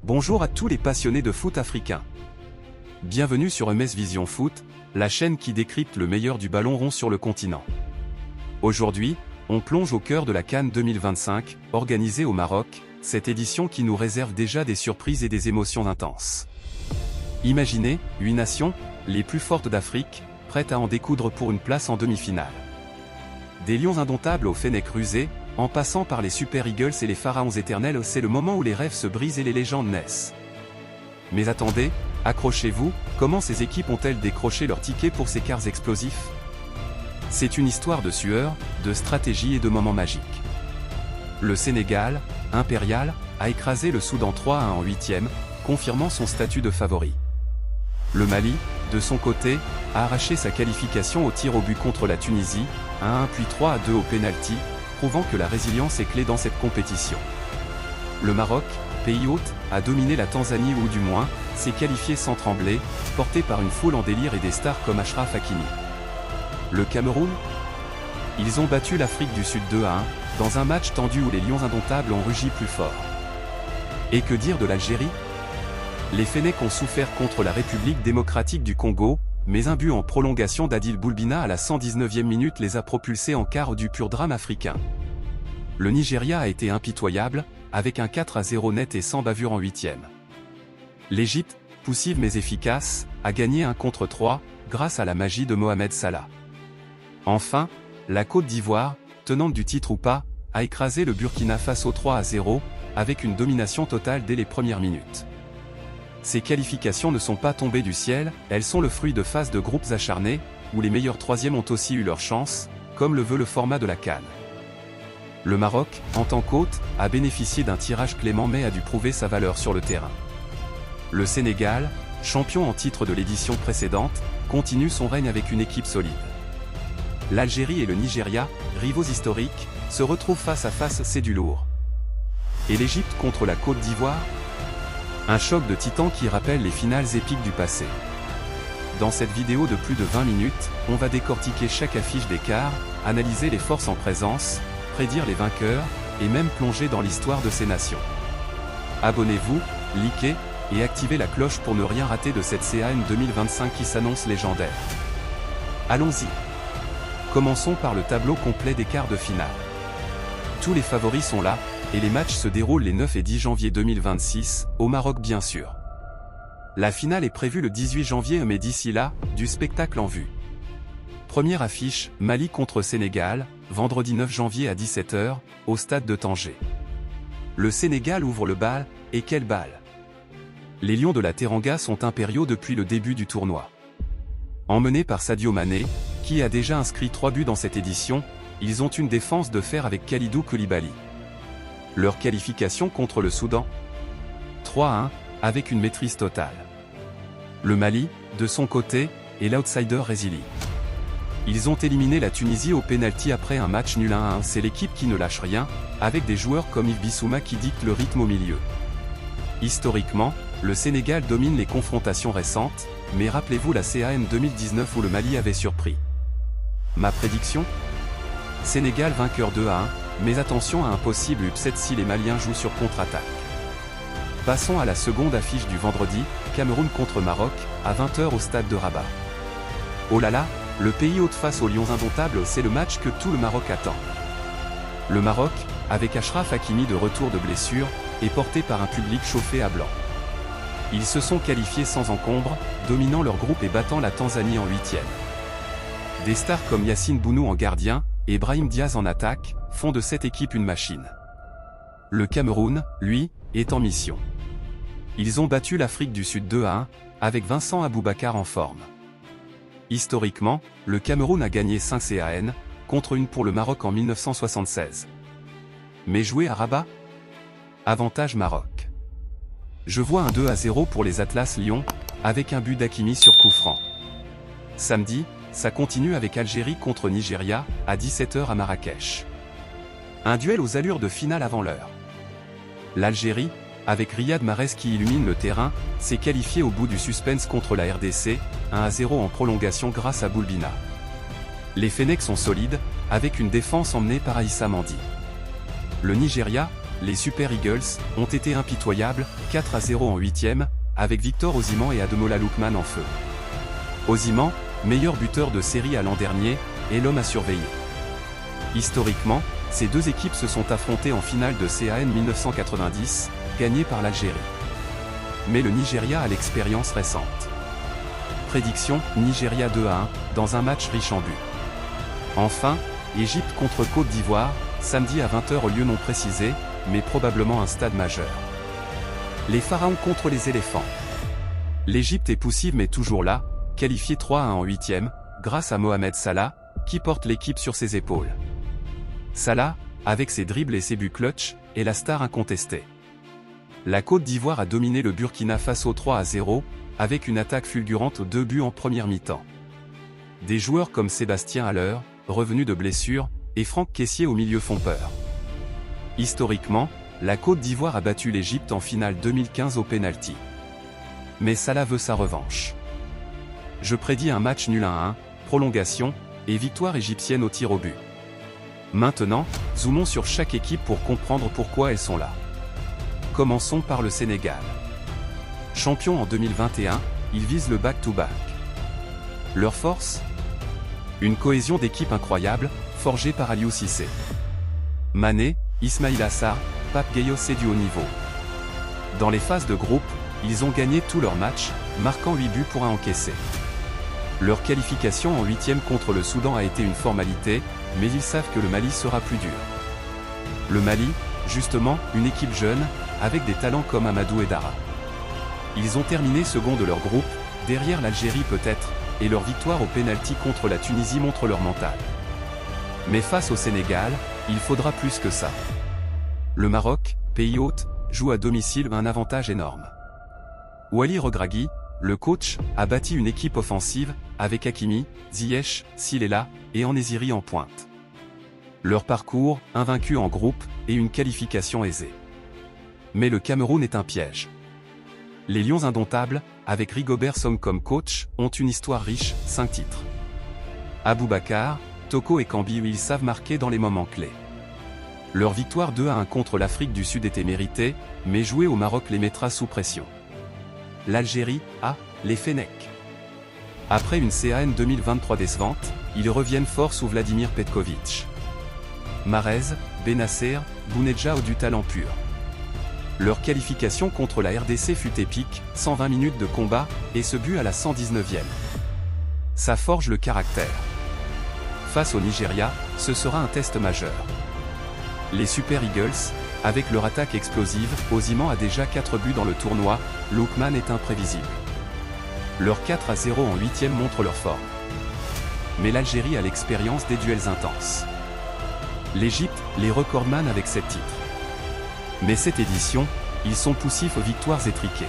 Bonjour à tous les passionnés de foot africain. Bienvenue sur MS Vision Foot, la chaîne qui décrypte le meilleur du ballon rond sur le continent. Aujourd'hui, on plonge au cœur de la CAN 2025, organisée au Maroc, cette édition qui nous réserve déjà des surprises et des émotions intenses. Imaginez, 8 nations, les plus fortes d'Afrique, prêtes à en découdre pour une place en demi-finale. Des lions indomptables aux fennecs rusés, en passant par les Super Eagles et les pharaons éternels, c'est le moment où les rêves se brisent et les légendes naissent. Mais attendez, accrochez-vous, comment ces équipes ont-elles décroché leur ticket pour ces quarts explosifs? C'est une histoire de sueur, de stratégie et de moments magiques. Le Sénégal, impérial, a écrasé le Soudan 3-1 en 8e, confirmant son statut de favori. Le Mali, de son côté, a arraché sa qualification au tir au but contre la Tunisie, 1-1 puis 3-2 au pénalty, prouvant que la résilience est clé dans cette compétition. Le Maroc, pays hôte, a dominé la Tanzanie ou du moins, s'est qualifié sans trembler, porté par une foule en délire et des stars comme Achraf Hakimi. Le Cameroun? Ils ont battu l'Afrique du Sud 2-1, dans un match tendu où les lions indomptables ont rugi plus fort. Et que dire de l'Algérie? Les Fennecs ont souffert contre la République démocratique du Congo, mais un but en prolongation d'Adil Boulbina à la 119e minute les a propulsés en quart du pur drame africain. Le Nigeria a été impitoyable, avec un 4-0 net et sans bavure en 8e. L'Égypte, poussive mais efficace, a gagné 1 contre 3, grâce à la magie de Mohamed Salah. Enfin, la Côte d'Ivoire, tenante du titre ou pas, a écrasé le Burkina Faso 3-0, avec une domination totale dès les premières minutes. Ces qualifications ne sont pas tombées du ciel, elles sont le fruit de phases de groupes acharnés, où les meilleurs troisièmes ont aussi eu leur chance, comme le veut le format de la CAN. Le Maroc, en tant qu'hôte, a bénéficié d'un tirage clément mais a dû prouver sa valeur sur le terrain. Le Sénégal, champion en titre de l'édition précédente, continue son règne avec une équipe solide. L'Algérie et le Nigeria, rivaux historiques, se retrouvent face à face, c'est du lourd. Et l'Égypte contre la Côte d'Ivoire? Un choc de titans qui rappelle les finales épiques du passé. Dans cette vidéo de plus de 20 minutes, on va décortiquer chaque affiche des quarts, analyser les forces en présence, prédire les vainqueurs, et même plonger dans l'histoire de ces nations. Abonnez-vous, likez, et activez la cloche pour ne rien rater de cette CAN 2025 qui s'annonce légendaire. Allons-y. Commençons par le tableau complet des quarts de finale. Tous les favoris sont là, et les matchs se déroulent les 9 et 10 janvier 2026, au Maroc bien sûr. La finale est prévue le 18 janvier mais d'ici là, du spectacle en vue. Première affiche, Mali contre Sénégal, vendredi 9 janvier à 17 h, au stade de Tanger. Le Sénégal ouvre le bal, et quel bal! Les Lions de la Teranga sont impériaux depuis le début du tournoi. Emmenés par Sadio Mané, qui a déjà inscrit 3 buts dans cette édition, ils ont une défense de fer avec Kalidou Koulibaly. Leur qualification contre le Soudan? 3-1, avec une maîtrise totale. Le Mali, de son côté, est l'outsider résilient. Ils ont éliminé la Tunisie au pénalty après un match nul 1-1, c'est l'équipe qui ne lâche rien, avec des joueurs comme Yves Bissouma qui dictent le rythme au milieu. Historiquement, le Sénégal domine les confrontations récentes, mais rappelez-vous la CAN 2019 où le Mali avait surpris. Ma prédiction? Sénégal vainqueur 2-1, mais attention à un possible upset si les Maliens jouent sur contre-attaque. Passons à la seconde affiche du vendredi, Cameroun contre Maroc, à 20 h au stade de Rabat. Oh là là, le pays hôte face aux lions indomptables, c'est le match que tout le Maroc attend. Le Maroc, avec Achraf Hakimi de retour de blessure, est porté par un public chauffé à blanc. Ils se sont qualifiés sans encombre, dominant leur groupe et battant la Tanzanie en 8e. Des stars comme Yacine Bounou en gardien, et Brahim Diaz en attaque, font de cette équipe une machine. Le Cameroun, lui, est en mission. Ils ont battu l'Afrique du Sud 2-1, avec Vincent Aboubakar en forme. Historiquement, le Cameroun a gagné 5 CAN, contre 1 pour le Maroc en 1976. Mais jouer à Rabat? Avantage Maroc. Je vois un 2-0 pour les Atlas Lyon, avec un but d'Hakimi sur coup franc. Samedi, ça continue avec Algérie contre Nigeria, à 17 h à Marrakech. Un duel aux allures de finale avant l'heure. L'Algérie, avec Riyad Mahrez qui illumine le terrain, s'est qualifiée au bout du suspense contre la RDC, 1-0 en prolongation grâce à Boulbina. Les Fennecs sont solides, avec une défense emmenée par Aïssa Mandi. Le Nigeria, les Super Eagles ont été impitoyables, 4-0 en 8e, avec Victor Osimhen et Ademola Lookman en feu. Osimhen, meilleur buteur de série à l'an dernier, est l'homme à surveiller. Historiquement, ces deux équipes se sont affrontées en finale de CAN 1990, gagnée par l'Algérie. Mais le Nigeria a l'expérience récente. Prédiction, Nigeria 2-1, dans un match riche en buts. Enfin, Égypte contre Côte d'Ivoire, samedi à 20 h au lieu non précisé, mais probablement un stade majeur. Les Pharaons contre les éléphants. L'Égypte est poussive mais toujours là, qualifiée 3-1 en 8e, grâce à Mohamed Salah, qui porte l'équipe sur ses épaules. Salah, avec ses dribbles et ses buts clutch, est la star incontestée. La Côte d'Ivoire a dominé le Burkina Faso 3-0, avec une attaque fulgurante aux 2 buts en première mi-temps. Des joueurs comme Sébastien Haller, revenu de blessure, et Franck Kessié au milieu font peur. Historiquement, la Côte d'Ivoire a battu l'Égypte en finale 2015 au pénalty. Mais Salah veut sa revanche. Je prédis un match nul 1-1, prolongation, et victoire égyptienne au tir au but. Maintenant, zoomons sur chaque équipe pour comprendre pourquoi elles sont là. Commençons par le Sénégal. Champion en 2021, ils visent le back-to-back. Leur force ? Une cohésion d'équipe incroyable, forgée par Aliou Cissé. Mané, Ismaïla Sarr, Pape Gueye, c'est du haut niveau. Dans les phases de groupe, ils ont gagné tous leurs matchs, marquant 8 buts pour 1 encaissé. Leur qualification en 8e contre le Soudan a été une formalité, mais ils savent que le Mali sera plus dur. Le Mali, justement, une équipe jeune, avec des talents comme Amadou Edara. Ils ont terminé second de leur groupe, derrière l'Algérie peut-être, et leur victoire au pénalty contre la Tunisie montre leur mental. Mais face au Sénégal, il faudra plus que ça. Le Maroc, pays hôte, joue à domicile un avantage énorme. Wally Regragui, le coach, a bâti une équipe offensive, avec Hakimi, Ziyech, Silela, et Enesiri en pointe. Leur parcours, invaincu en groupe, et une qualification aisée. Mais le Cameroun est un piège. Les Lions indomptables, avec Rigobert Song comme coach, ont une histoire riche, 5 titres. Aboubacar, Toko et Kambi, ils savent marquer dans les moments clés. Leur victoire 2-1 contre l'Afrique du Sud était méritée, mais jouer au Maroc les mettra sous pression. L'Algérie, les Fennecs. Après une CAN 2023 décevante, ils reviennent fort sous Vladimir Petkovic. Mahrez, Benasser, Bounedjah ont du talent pur. Leur qualification contre la RDC fut épique, 120 minutes de combat, et ce but à la 119e. Ça forge le caractère. Face au Nigeria, ce sera un test majeur. Les Super Eagles, avec leur attaque explosive, Osimhen a déjà 4 buts dans le tournoi, Lookman est imprévisible. Leur 4-0 en 8e montre leur forme. Mais l'Algérie a l'expérience des duels intenses. L'Égypte, les recordman avec 7 titres. Mais cette édition, ils sont poussifs aux victoires étriquées.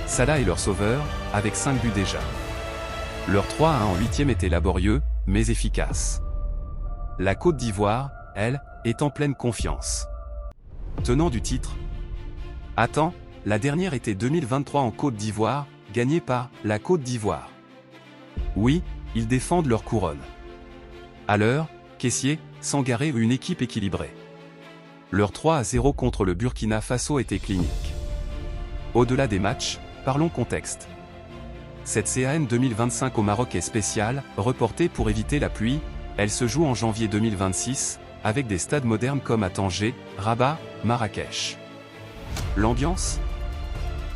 Salah est leur sauveur, avec 5 buts déjà. Leur 3-1 en 8e était laborieux, mais efficace. La Côte d'Ivoire, elle, est en pleine confiance. Tenant du titre. Attends, la dernière était 2023 en Côte d'Ivoire, gagnée par la Côte d'Ivoire. Oui, ils défendent leur couronne. À l'heure, Kessié, Sangaré une équipe équilibrée. Leur 3-0 contre le Burkina Faso était clinique. Au-delà des matchs, parlons contexte. Cette CAN 2025 au Maroc est spéciale, reportée pour éviter la pluie, elle se joue en janvier 2026, avec des stades modernes comme à Tanger, Rabat, Marrakech. L'ambiance ?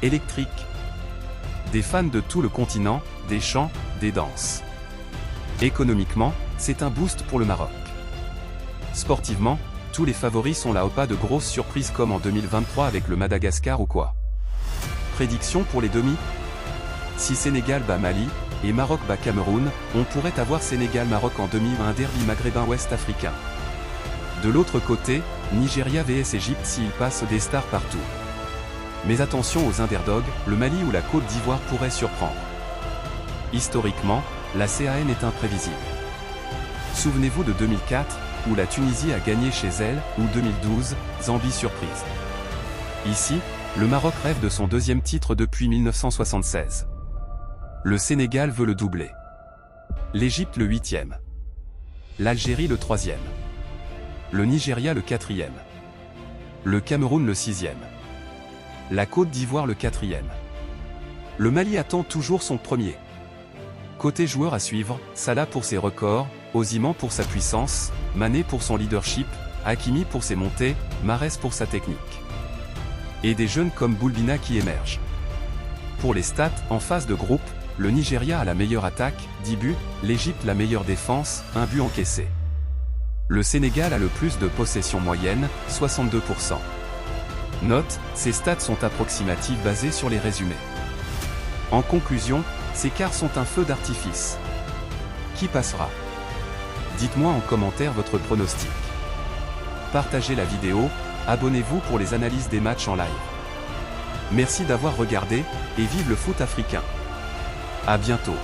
Électrique. Des fans de tout le continent, des chants, des danses. Économiquement, c'est un boost pour le Maroc. Sportivement, tous les favoris sont là, pas de grosses surprises comme en 2023 avec le Madagascar ou quoi. Prédiction pour les demi ? Si Sénégal bat Mali, et Maroc bat Cameroun, on pourrait avoir Sénégal-Maroc en demi ou un derby maghrébin ouest-africain. De l'autre côté, Nigeria vs Égypte s'il passe des stars partout. Mais attention aux underdogs, le Mali ou la Côte d'Ivoire pourraient surprendre. Historiquement, la CAN est imprévisible. Souvenez-vous de 2004, où la Tunisie a gagné chez elle, ou 2012, Zambie surprise. Ici, le Maroc rêve de son deuxième titre depuis 1976. Le Sénégal veut le doubler. L'Égypte le 8e. L'Algérie le 3e. Le Nigeria le 4e. le Cameroun le 6e. La Côte d'Ivoire le 4e. Le Mali attend toujours son premier. Côté joueur à suivre, Salah pour ses records, Osimhen pour sa puissance, Mané pour son leadership, Hakimi pour ses montées, Mahrez pour sa technique. Et des jeunes comme Boulbina qui émergent. Pour les stats, en phase de groupe, le Nigeria a la meilleure attaque, 10 buts, l'Égypte la meilleure défense, 1 but encaissé. Le Sénégal a le plus de possession moyenne, 62%. Note, ces stats sont approximatives basées sur les résumés. En conclusion, ces quarts sont un feu d'artifice. Qui passera? Dites-moi en commentaire votre pronostic. Partagez la vidéo, abonnez-vous pour les analyses des matchs en live. Merci d'avoir regardé, et vive le foot africain. À bientôt.